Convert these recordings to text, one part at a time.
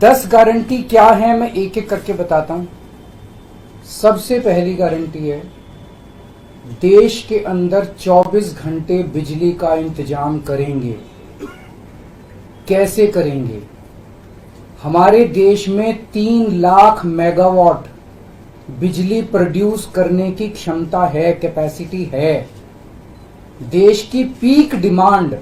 10 guarantee क्या है मैं एक एक करके बताता हूं। सबसे पहली गारंटी है, देश के अंदर 24 घंटे बिजली का इंतजाम करेंगे। कैसे करेंगे? हमारे देश में 3 लाख मेगावाट बिजली प्रोड्यूस करने की क्षमता है, कैपेसिटी है। देश की पीक डिमांड,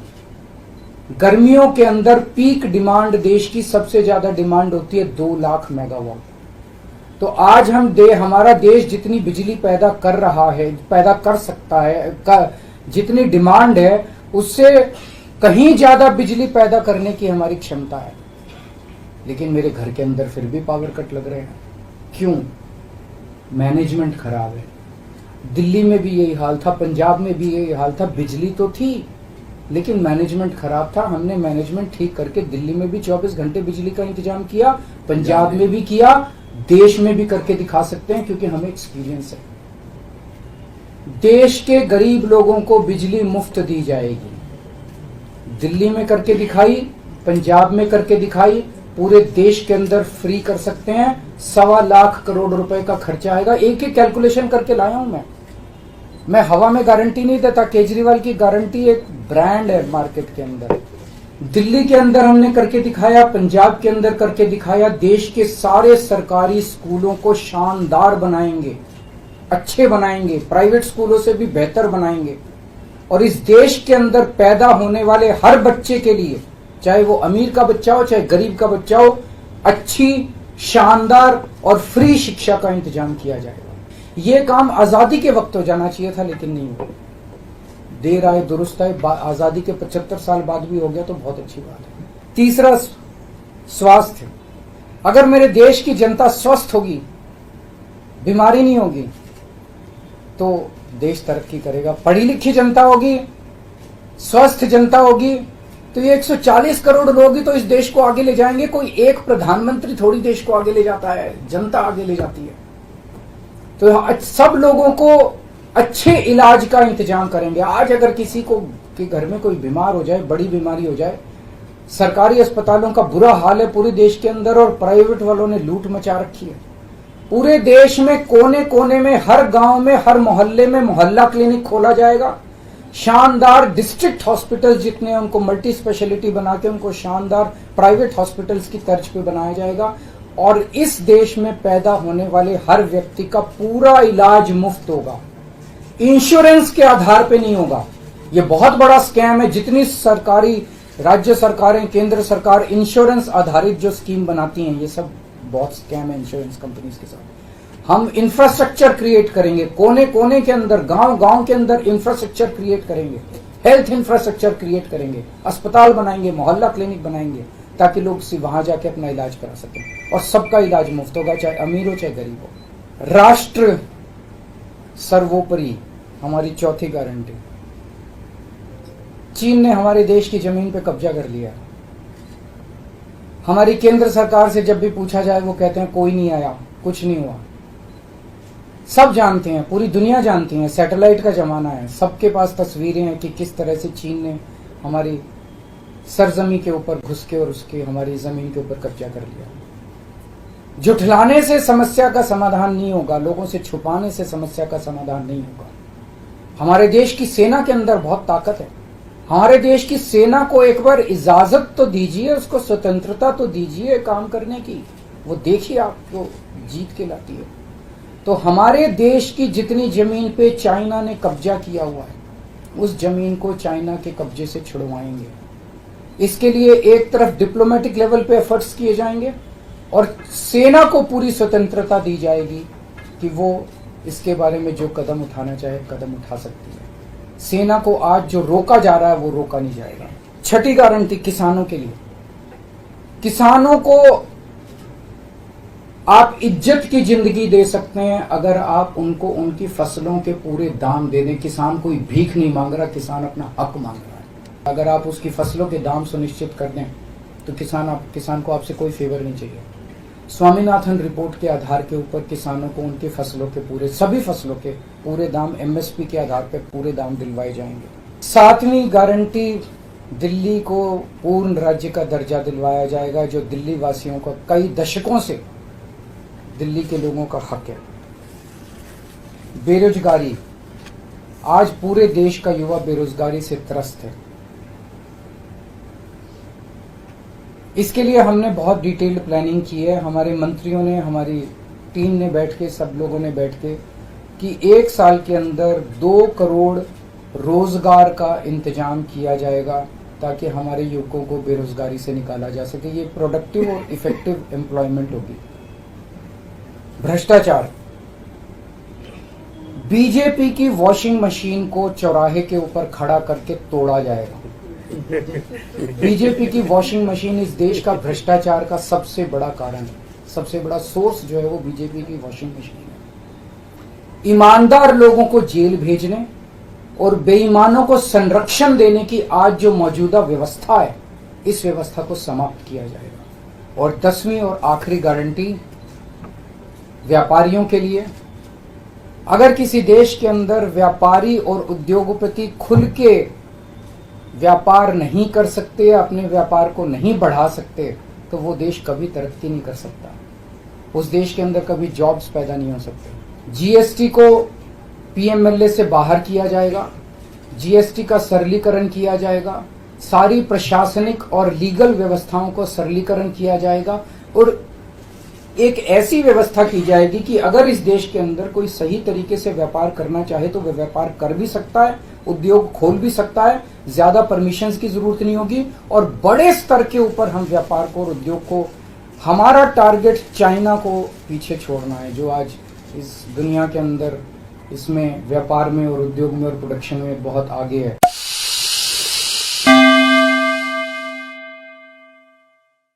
गर्मियों के अंदर पीक डिमांड देश की सबसे ज्यादा डिमांड होती है 2 लाख मेगावाट। तो आज हमारा देश जितनी बिजली पैदा कर रहा है, पैदा कर सकता है, जितनी डिमांड है उससे कहीं ज्यादा बिजली पैदा करने की हमारी क्षमता है। लेकिन मेरे घर के अंदर फिर भी पावर कट लग रहे हैं। क्यों? मैनेजमेंट खराब है। दिल्ली में भी यही हाल था, पंजाब में भी यही हाल था। बिजली तो थी लेकिन मैनेजमेंट खराब था। हमने मैनेजमेंट ठीक करके दिल्ली में भी 24 घंटे बिजली का इंतजाम किया, पंजाब में भी किया, देश में भी करके दिखा सकते हैं क्योंकि हमें एक्सपीरियंस है। देश के गरीब लोगों को बिजली मुफ्त दी जाएगी। दिल्ली में करके दिखाई, पंजाब में करके दिखाई, पूरे देश के अंदर फ्री कर सकते हैं। 1.25 लाख करोड़ रुपए का खर्चा आएगा। एक एक कैलकुलेशन करके लाया हूं मैं हवा में गारंटी नहीं देता। केजरीवाल की गारंटी एक ब्रांड है मार्केट के अंदर। दिल्ली के अंदर हमने करके दिखाया, पंजाब के अंदर करके दिखाया। देश के सारे सरकारी स्कूलों को शानदार बनाएंगे, अच्छे बनाएंगे, प्राइवेट स्कूलों से भी बेहतर बनाएंगे। और इस देश के अंदर पैदा होने वाले हर बच्चे के लिए, चाहे वो अमीर का बच्चा हो चाहे गरीब का बच्चा हो, अच्छी, शानदार और फ्री शिक्षा का इंतजाम किया जाएगा। ये काम आजादी के वक्त हो जाना चाहिए था लेकिन नहीं हुआ। देर आए दुरुस्त आए। आजादी के 75 साल बाद भी हो गया तो बहुत अच्छी बात है। तीसरा, स्वास्थ्य। अगर मेरे देश की जनता स्वस्थ होगी, बीमारी नहीं होगी, तो देश तरक्की करेगा। पढ़ी लिखी जनता होगी, स्वस्थ जनता होगी, तो ये 140 करोड़ लोग ही तो इस देश को आगे ले जाएंगे। कोई एक प्रधानमंत्री थोड़ी देश को आगे ले जाता है, जनता आगे ले जाती है। तो सब लोगों को अच्छे इलाज का इंतजाम करेंगे। आज अगर किसी को के घर में कोई बीमार हो जाए, बड़ी बीमारी हो जाए, सरकारी अस्पतालों का बुरा हाल है पूरे देश के अंदर और प्राइवेट वालों ने लूट मचा रखी है। पूरे देश में कोने कोने में, हर गांव में, हर मोहल्ले में मोहल्ला क्लिनिक खोला जाएगा। शानदार डिस्ट्रिक्ट हॉस्पिटल जितने, उनको मल्टी स्पेशलिटी बना के उनको शानदार प्राइवेट हॉस्पिटल्स की तर्ज पे बनाया जाएगा। और इस देश में पैदा होने वाले हर व्यक्ति का पूरा इलाज मुफ्त होगा, इंश्योरेंस के आधार पे नहीं होगा। ये बहुत बड़ा स्कैम है। जितनी सरकारी, राज्य सरकारें, केंद्र सरकार इंश्योरेंस आधारित जो स्कीम बनाती हैं, ये सब बहुत स्कैम है इंश्योरेंस कंपनीज के साथ। हम इंफ्रास्ट्रक्चर क्रिएट करेंगे, कोने कोने के अंदर, गांव गांव के अंदर इंफ्रास्ट्रक्चर क्रिएट करेंगे, हेल्थ इंफ्रास्ट्रक्चर क्रिएट करेंगे, अस्पताल बनाएंगे, मोहल्ला क्लिनिक बनाएंगे, ताकि लोग वहां जाके अपना इलाज करा सकें। और सबका इलाज मुफ्त होगा, चाहे अमीर हो चाहे गरीब हो। राष्ट्र सर्वोपरि, हमारी चौथी गारंटी। चीन ने हमारे देश की जमीन पे कब्जा कर लिया। हमारी केंद्र सरकार से जब भी पूछा जाए वो कहते हैं कोई नहीं आया, कुछ नहीं हुआ। सब जानते हैं, पूरी दुनिया जानती है, सैटेलाइट का जमाना है, सबके पास तस्वीरें हैं कि किस तरह से चीन ने हमारी सरजमी के ऊपर घुस के और उसके हमारी जमीन के ऊपर कब्जा कर लिया। जुठलाने से समस्या का समाधान नहीं होगा, लोगों से छुपाने से समस्या का समाधान नहीं होगा। हमारे देश की सेना के अंदर बहुत ताकत है। हमारे देश की सेना को एक बार इजाजत तो दीजिए, उसको स्वतंत्रता तो दीजिए काम करने की। वो देखिए आपको जीत के लाती है। तो हमारे देश की जितनी जमीन पे चाइना ने कब्जा किया हुआ है, उस जमीन को चाइना के कब्जे से छुड़वाएंगे। इसके लिए एक तरफ डिप्लोमेटिक लेवल पे एफर्ट्स किए जाएंगे और सेना को पूरी स्वतंत्रता दी जाएगी कि वो इसके बारे में जो कदम उठाना चाहे कदम उठा सकती है। सेना को आज जो रोका जा रहा है वो रोका नहीं जाएगा। छठी गारंटी, किसानों के लिए। किसानों को आप इज्जत की जिंदगी दे सकते हैं अगर आप उनको उनकी फसलों के पूरे दाम दे दें। किसान कोई भीख नहीं मांग रहा, किसान अपना हक मांग रहा है। अगर आप उसकी फसलों के दाम सुनिश्चित कर दें तो किसान को आपसे कोई फेवर नहीं चाहिए। स्वामीनाथन रिपोर्ट के आधार के ऊपर किसानों को उनकी फसलों के पूरे, सभी फसलों के पूरे दाम, एमएसपी के आधार पर पूरे दाम दिलवाए जाएंगे। सातवीं गारंटी, दिल्ली को पूर्ण राज्य का दर्जा दिलवाया जाएगा, जो दिल्ली वासियों का कई दशकों से दिल्ली के लोगों का हक है। बेरोजगारी, आज पूरे देश का युवा बेरोजगारी से त्रस्त है। इसके लिए हमने बहुत डिटेल्ड प्लानिंग की है। हमारे मंत्रियों ने, हमारी टीम ने बैठ के, सब लोगों ने बैठ के कि 1 साल के अंदर 2 करोड़ रोजगार का इंतजाम किया जाएगा ताकि हमारे युवकों को बेरोजगारी से निकाला जा सके। ये प्रोडक्टिव और इफेक्टिव एम्प्लॉयमेंट होगी। भ्रष्टाचार, बीजेपी की वॉशिंग मशीन को चौराहे के ऊपर खड़ा करके तोड़ा जाएगा। बीजेपी की वॉशिंग मशीन इस देश का भ्रष्टाचार का सबसे बड़ा कारण है। सबसे बड़ा सोर्स जो है वो बीजेपी की वॉशिंग मशीन है। ईमानदार लोगों को जेल भेजने और बेईमानों को संरक्षण देने की आज जो मौजूदा व्यवस्था है, इस व्यवस्था को समाप्त किया जाएगा। और 10वीं और आखिरी गारंटी व्यापारियों के लिए, अगर किसी देश के अंदर व्यापारी और उद्योगपति खुल के व्यापार नहीं कर सकते, अपने व्यापार को नहीं बढ़ा सकते, तो वो देश कभी तरक्की नहीं कर सकता। उस देश के अंदर कभी जॉब्स पैदा नहीं हो सकते। जीएसटी को पीएमएलए से बाहर किया जाएगा, जीएसटी का सरलीकरण किया जाएगा, सारी प्रशासनिक और लीगल व्यवस्थाओं को सरलीकरण किया जाएगा और एक ऐसी व्यवस्था की जाएगी कि अगर इस देश के अंदर कोई सही तरीके से व्यापार करना चाहे तो वह व्यापार कर भी सकता है, उद्योग खोल भी सकता है, ज्यादा परमिशंस की जरूरत नहीं होगी और बड़े स्तर के ऊपर हम व्यापार को और उद्योग को, हमारा टारगेट चाइना को पीछे छोड़ना है, जो आज इस दुनिया के अंदर इसमें व्यापार में और उद्योग में और प्रोडक्शन में बहुत आगे है।